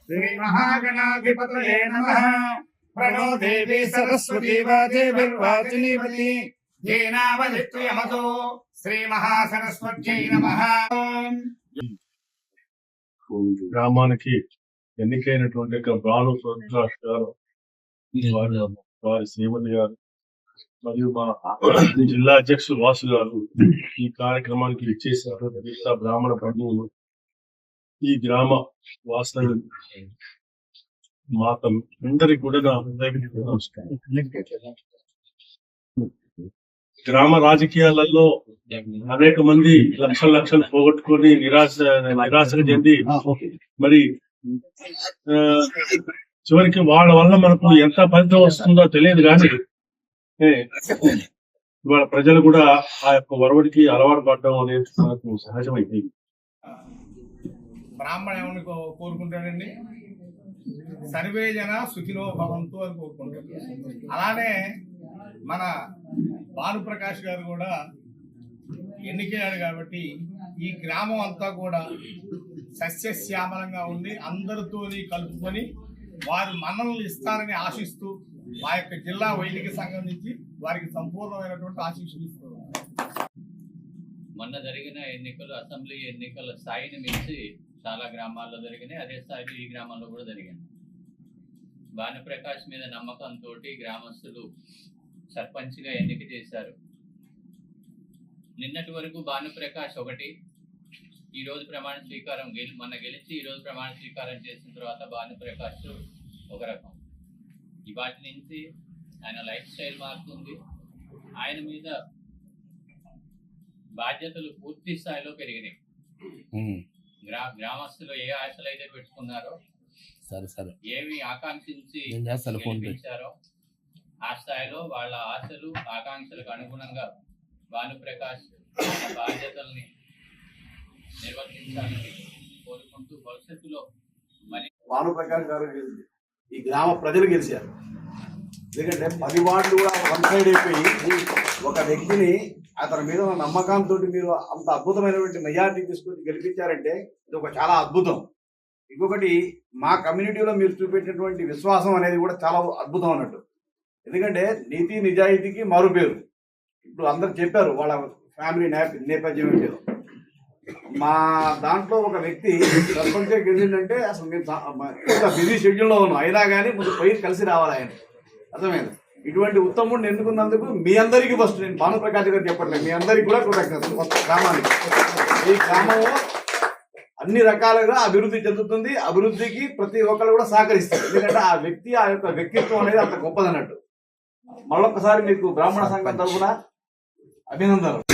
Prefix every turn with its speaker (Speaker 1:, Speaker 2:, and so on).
Speaker 1: श्री महागणाधिपतये नमः। प्रणो देवी सरस्वती वाजेर्वाचिनीवती येनावधित्वयमतो श्री महासरस्वत्यै नमः।
Speaker 2: గ్రామానికి ఎన్నికైనటువంటి బాలు ప్రకాష్ గారు వారి శ్రీమతి గారు మరియు మా జిల్లా అధ్యక్షులు వాసు గారు ఈ కార్యక్రమానికి ఇచ్చేసారు. మిగతా బ్రాహ్మణ బంధువులు, ఈ గ్రామ వాసులు, మాత అందరికి కూడా నా హృదయపూర్వక నమస్కారం. గ్రామ రాజకీయాలలో అనేక మంది లక్షలు పోగొట్టుకొని నిరాశకు చెంది మరి చివరికి వాళ్ళ వల్ల మనకు ఎంత ఫలితం వస్తుందో తెలియదు. కానీ ఇవాళ ప్రజలు కూడా ఆ యొక్క వరవడికి అలవాటు పడడం అనేది మనకు సహజమైంది.
Speaker 1: బ్రాహ్మణ ఏమని కోరుకుంటాడండి, సర్వే జన సుఖినో భవంతు అని కోరుకుంటాడు. అలానే మన భానుప్రకాష్ గారు కూడా ఎన్నికయ్యాడు కాబట్టి ఈ గ్రామం అంతా కూడా సస్యశ్యామలంగా ఉండి అందరితో కలుపుకొని వారు మన్ననలు ఇస్తారని ఆశిస్తూ మా యొక్క జిల్లా వైదిక సంఘం నుంచి వారికి సంపూర్ణమైనటువంటి ఆశీస్సులు ఇస్తున్నారు.
Speaker 3: మొన్న జరిగిన ఎన్నికలు అసెంబ్లీ ఎన్నికల స్థాయిని మించి చాలా గ్రామాల్లో జరిగినాయి. అదే స్థాయిలో ఈ గ్రామంలో కూడా జరిగింది. భానుప్రకాష్ మీద నమ్మకంతో గ్రామస్తులు సర్పంచ్గా ఎన్నిక చేశారు. నిన్నటి వరకు భానుప్రకాష్ ఒకటి, ఈరోజు ప్రమాణ స్వీకారం మొన్న గెలిచి ఈరోజు ప్రమాణ స్వీకారం చేసిన తర్వాత భానుప్రకాష్ ఒక రకం. వాటి నుంచి ఆయన లైఫ్ స్టైల్ మారుతుంది. ఆయన మీద బాధ్యతలు పూర్తి స్థాయిలో పెరిగినాయి. గ్రామస్తులు ఏ ఆశలు అయితే పెట్టుకున్నారో, ఏమి ఆకాంక్షించి గెలిపించారో ఆ స్థాయిలో వాళ్ళ ఆశలు ఆకాంక్షలకు అనుగుణంగా భానుప్రకాష్ బాధ్యతల్ని నిర్వర్తించాలని కోరుకుంటూ భవిష్యత్తులో మరి
Speaker 4: భానుప్రకాష్ గారు ఈ గ్రామ ప్రజలు గెలిచారు. ఎందుకంటే 10 వార్డులు కూడా వన్ సైడ్ అయిపోయి ఒక వ్యక్తిని అతని మీద ఉన్న నమ్మకంతో మీరు అంత అద్భుతమైనటువంటి మెజారిటీ తీసుకొని గెలిపించారంటే ఇది ఒక చాలా అద్భుతం. ఇంకొకటి, మా కమ్యూనిటీలో మీరు చూపెట్టినటువంటి విశ్వాసం అనేది కూడా చాలా అద్భుతం అన్నట్టు. ఎందుకంటే నీతి నిజాయితీకి మారు పేరు. ఇప్పుడు అందరు చెప్పారు వాళ్ళ ఫ్యామిలీ నేపథ్యం ఏంటో. మా దాంట్లో ఒక వ్యక్తి సర్పంచ్గా గెలిచిందంటే అసలు మేము బిజీ షెడ్యూల్లో ఉన్నాం, అయినా కానీ ముందు పోయి కలిసి రావాలి ఆయన. అర్థమైంది. ఇటువంటి ఉత్తముడిని ఎన్నుకున్నందుకు మీ అందరికీ ఫస్ట్ నేను భానుప్రకాష్ గారు చెప్పట్లేదు, మీ అందరికీ కూడా కృతజ్ఞతలు. గ్రామానికి ఈ గ్రామము అన్ని రకాలుగా అభివృద్ధి చెందుతుంది. అభివృద్ధికి ప్రతి ఒక్కరు కూడా సహకరిస్తారు. ఎందుకంటే ఆ వ్యక్తి ఆ యొక్క వ్యక్తిత్వం అనేది అంత గొప్పదన్నట్టు. మరొకసారి మీకు బ్రాహ్మణ సంఘం తరఫున అభినందనలు.